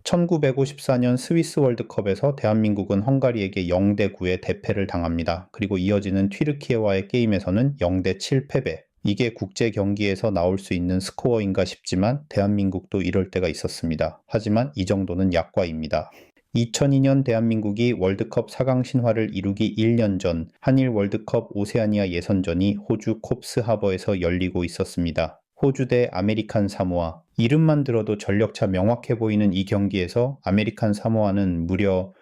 1954년 스위스 월드컵에서 대한민국은 헝가리에게 0대9의 대패를 당합니다. 그리고 이어지는 튀르키예와의 게임에서는 0대7 패배. 이게 국제 경기에서 나올 수 있는 스코어인가 싶지만 대한민국도 이럴 때가 있었습니다. 하지만 이 정도는 약과입니다. 2002년 대한민국이 월드컵 4강 신화를 이루기 1년 전 한일 월드컵 오세아니아 예선전이 호주 콥스 하버에서 열리고 있었습니다. 호주 대 아메리칸 사모아. 이름만 들어도 전력차 명확해 보이는 이 경기에서 아메리칸 사모아는 무려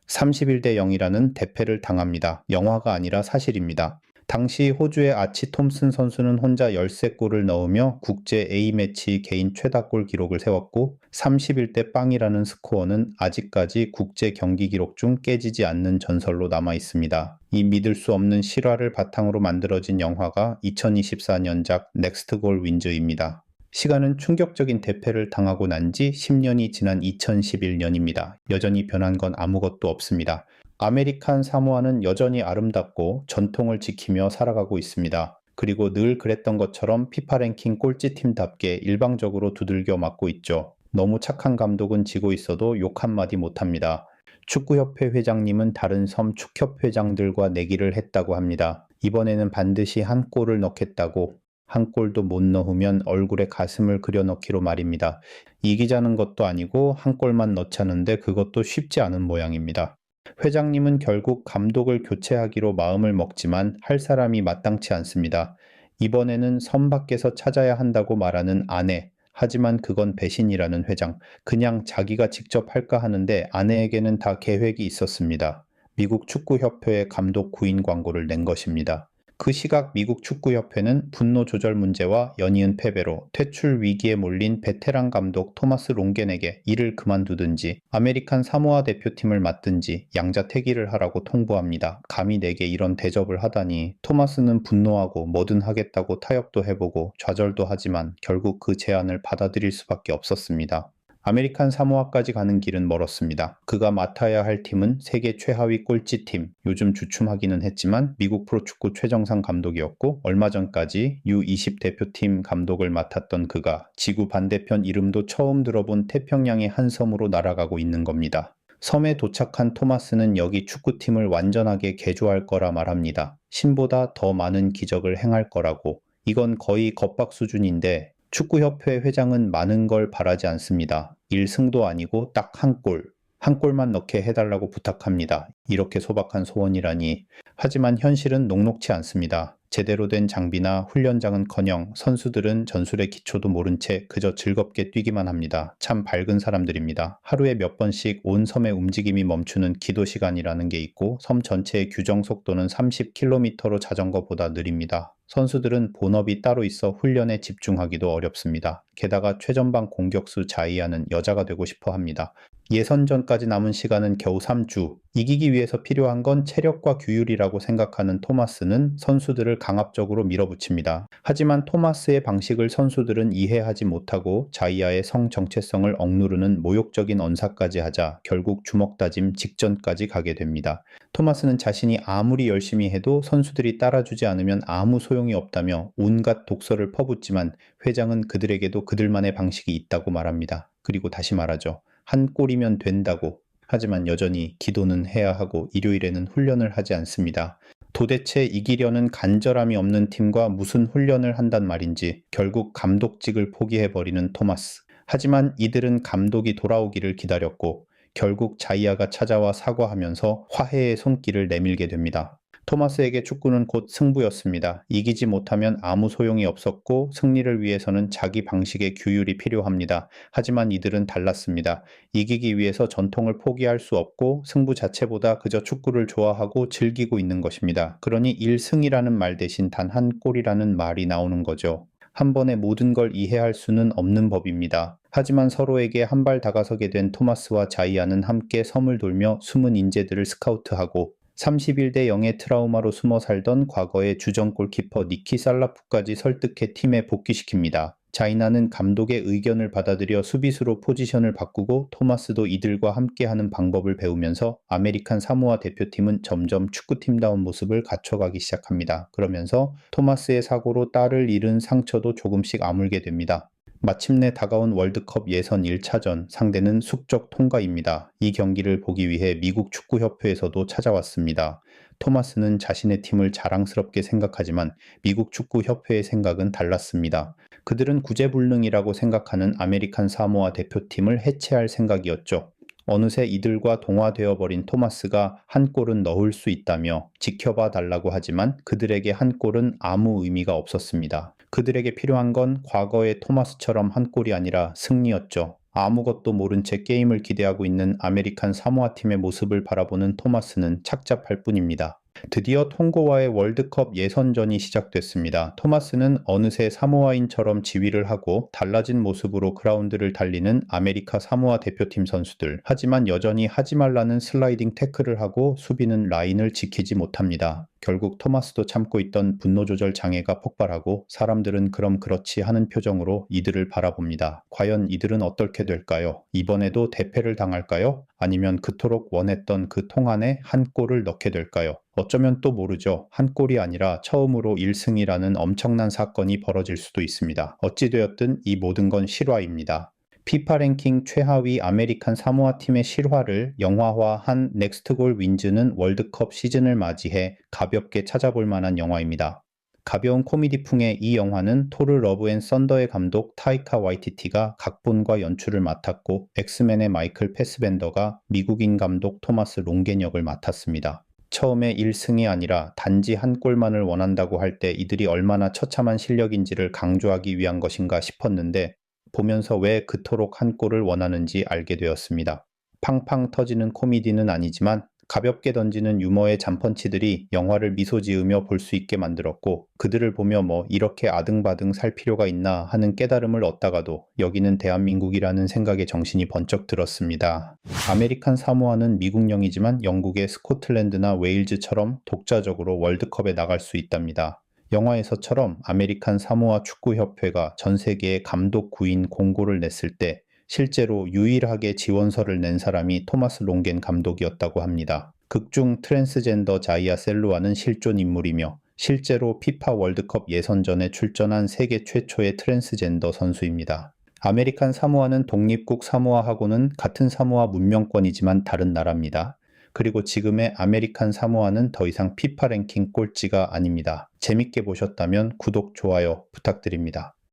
31대 0이라는 대패를 당합니다. 영화가 아니라 사실입니다. 당시 호주의 아치 톰슨 선수는 혼자 13골을 넣으며 국제 A매치 개인 최다골 기록을 세웠고 31대 0이라는 스코어는 아직까지 국제 경기 기록 중 깨지지 않는 전설로 남아 있습니다. 이 믿을 수 없는 실화를 바탕으로 만들어진 영화가 2024년작 넥스트 골 윈즈입니다. 시간은 충격적인 대패를 당하고 난 지 10년이 지난 2011년입니다. 여전히 변한 건 아무것도 없습니다. 아메리칸 사모아는 여전히 아름답고 전통을 지키며 살아가고 있습니다. 그리고 늘 그랬던 것처럼 피파 랭킹 꼴찌팀답게 일방적으로 두들겨 맞고 있죠. 너무 착한 감독은 지고 있어도 욕 한마디 못합니다. 축구협회 회장님은 다른 섬 축협회장들과 내기를 했다고 합니다. 이번에는 반드시 한 골을 넣겠다고. 한 골도 못 넣으면 얼굴에 가슴을 그려넣기로 말입니다. 이기자는 것도 아니고 한 골만 넣자는데 그것도 쉽지 않은 모양입니다. 회장님은 결국 감독을 교체하기로 마음을 먹지만 할 사람이 마땅치 않습니다. 이번에는 섬 밖에서 찾아야 한다고 말하는 아내. 하지만 그건 배신이라는 회장. 그냥 자기가 직접 할까 하는데 아내에게는 다 계획이 있었습니다. 미국 축구협회에 감독 구인 광고를 낸 것입니다. 그 시각 미국 축구협회는 분노 조절 문제와 연이은 패배로 퇴출 위기에 몰린 베테랑 감독 토마스 롱겐에게 일을 그만두든지 아메리칸 사모아 대표팀을 맡든지 양자택일을 하라고 통보합니다. 감히 내게 이런 대접을 하다니. 토마스는 분노하고 뭐든 하겠다고 타협도 해보고 좌절도 하지만 결국 그 제안을 받아들일 수밖에 없었습니다. 아메리칸 사모아까지 가는 길은 멀었습니다. 그가 맡아야 할 팀은 세계 최하위 꼴찌팀, 요즘 주춤하기는 했지만 미국 프로축구 최정상 감독이었고 얼마 전까지 U20 대표팀 감독을 맡았던 그가 지구 반대편 이름도 처음 들어본 태평양의 한 섬으로 날아가고 있는 겁니다. 섬에 도착한 토마스는 여기 축구팀을 완전하게 개조할 거라 말합니다. 신보다 더 많은 기적을 행할 거라고. 이건 거의 겁박 수준인데 축구협회 회장은 많은 걸 바라지 않습니다. 1승도 아니고 딱 한 골. 한 골만 넣게 해달라고 부탁합니다. 이렇게 소박한 소원이라니. 하지만 현실은 녹록치 않습니다. 제대로 된 장비나 훈련장은커녕 선수들은 전술의 기초도 모른 채 그저 즐겁게 뛰기만 합니다. 참 밝은 사람들입니다. 하루에 몇 번씩 온 섬의 움직임이 멈추는 기도 시간이라는 게 있고 섬 전체의 규정 속도는 30km로 자전거보다 느립니다. 선수들은 본업이 따로 있어 훈련에 집중하기도 어렵습니다. 게다가 최전방 공격수 자이아는 여자가 되고 싶어 합니다. 예선전까지 남은 시간은 겨우 3주. 이기기 위해서 필요한 건 체력과 규율이라고 생각하는 토마스는 선수들을 강압적으로 밀어붙입니다. 하지만 토마스의 방식을 선수들은 이해하지 못하고 자이아의 성 정체성을 억누르는 모욕적인 언사까지 하자 결국 주먹 다짐 직전까지 가게 됩니다. 토마스는 자신이 아무리 열심히 해도 선수들이 따라주지 않으면 아무 소용이 없다며 온갖 독설을 퍼붓지만 회장은 그들에게도 그들만의 방식이 있다고 말합니다. 그리고 다시 말하죠. 한 골이면 된다고. 하지만 여전히 기도는 해야 하고 일요일에는 훈련을 하지 않습니다. 도대체 이기려는 간절함이 없는 팀과 무슨 훈련을 한단 말인지 결국 감독직을 포기해버리는 토마스. 하지만 이들은 감독이 돌아오기를 기다렸고 결국 자이아가 찾아와 사과하면서 화해의 손길을 내밀게 됩니다. 토마스에게 축구는 곧 승부였습니다. 이기지 못하면 아무 소용이 없었고 승리를 위해서는 자기 방식의 규율이 필요합니다. 하지만 이들은 달랐습니다. 이기기 위해서 전통을 포기할 수 없고 승부 자체보다 그저 축구를 좋아하고 즐기고 있는 것입니다. 그러니 1승이라는 말 대신 단 한 골이라는 말이 나오는 거죠. 한 번에 모든 걸 이해할 수는 없는 법입니다. 하지만 서로에게 한 발 다가서게 된 토마스와 자이아는 함께 섬을 돌며 숨은 인재들을 스카우트하고 31대 0의 트라우마로 숨어 살던 과거의 주전 골키퍼 니키 살라프까지 설득해 팀에 복귀시킵니다. 자이나는 감독의 의견을 받아들여 수비수로 포지션을 바꾸고 토마스도 이들과 함께하는 방법을 배우면서 아메리칸 사모아 대표팀은 점점 축구팀다운 모습을 갖춰가기 시작합니다. 그러면서 토마스의 사고로 딸을 잃은 상처도 조금씩 아물게 됩니다. 마침내 다가온 월드컵 예선 1차전, 상대는 숙적 통가입니다. 이 경기를 보기 위해 미국 축구협회에서도 찾아왔습니다. 토마스는 자신의 팀을 자랑스럽게 생각하지만 미국 축구협회의 생각은 달랐습니다. 그들은 구제불능이라고 생각하는 아메리칸 사모아 대표팀을 해체할 생각이었죠. 어느새 이들과 동화되어 버린 토마스가 한 골은 넣을 수 있다며 지켜봐 달라고 하지만 그들에게 한 골은 아무 의미가 없었습니다. 그들에게 필요한 건 과거의 토마스처럼 한 골이 아니라 승리였죠. 아무것도 모른 채 게임을 기대하고 있는 아메리칸 사모아 팀의 모습을 바라보는 토마스는 착잡할 뿐입니다. 드디어 통고와의 월드컵 예선전이 시작됐습니다. 토마스는 어느새 사모아인처럼 지휘를 하고 달라진 모습으로 그라운드를 달리는 아메리카 사모아 대표팀 선수들. 하지만 여전히 하지 말라는 슬라이딩 태클을 하고 수비는 라인을 지키지 못합니다. 결국 토마스도 참고 있던 분노 조절 장애가 폭발하고 사람들은 그럼 그렇지 하는 표정으로 이들을 바라봅니다. 과연 이들은 어떻게 될까요? 이번에도 대패를 당할까요? 아니면 그토록 원했던 그 통안에 한 골을 넣게 될까요? 어쩌면 또 모르죠. 한 골이 아니라 처음으로 1승이라는 엄청난 사건이 벌어질 수도 있습니다. 어찌되었든 이 모든 건 실화입니다. 피파 랭킹 최하위 아메리칸 사모아 팀의 실화를 영화화한 넥스트골 윈즈는 월드컵 시즌을 맞이해 가볍게 찾아볼 만한 영화입니다. 가벼운 코미디풍의 이 영화는 토르 러브 앤 썬더의 감독 타이카 와이티티가 각본과 연출을 맡았고 엑스맨의 마이클 패스벤더가 미국인 감독 토마스 롱겐 역을 맡았습니다. 처음에 1승이 아니라 단지 한 골만을 원한다고 할 때 이들이 얼마나 처참한 실력인지를 강조하기 위한 것인가 싶었는데 보면서 왜 그토록 한 골을 원하는지 알게 되었습니다. 팡팡 터지는 코미디는 아니지만 가볍게 던지는 유머의 잔펀치들이 영화를 미소 지으며 볼 수 있게 만들었고 그들을 보며 뭐 이렇게 아등바등 살 필요가 있나 하는 깨달음을 얻다가도 여기는 대한민국이라는 생각에 정신이 번쩍 들었습니다. 아메리칸 사모아는 미국령이지만 영국의 스코틀랜드나 웨일즈처럼 독자적으로 월드컵에 나갈 수 있답니다. 영화에서처럼 아메리칸 사모아 축구협회가 전 세계에 감독 구인 공고를 냈을 때 실제로 유일하게 지원서를 낸 사람이 토마스 롱겐 감독이었다고 합니다. 극중 트랜스젠더 자이아 셀루아는 실존 인물이며 실제로 피파 월드컵 예선전에 출전한 세계 최초의 트랜스젠더 선수입니다. 아메리칸 사모아는 독립국 사모아하고는 같은 사모아 문명권이지만 다른 나라입니다. 그리고 지금의 아메리칸 사모아는 더 이상 피파 랭킹 꼴찌가 아닙니다. 재밌게 보셨다면 구독, 좋아요 부탁드립니다.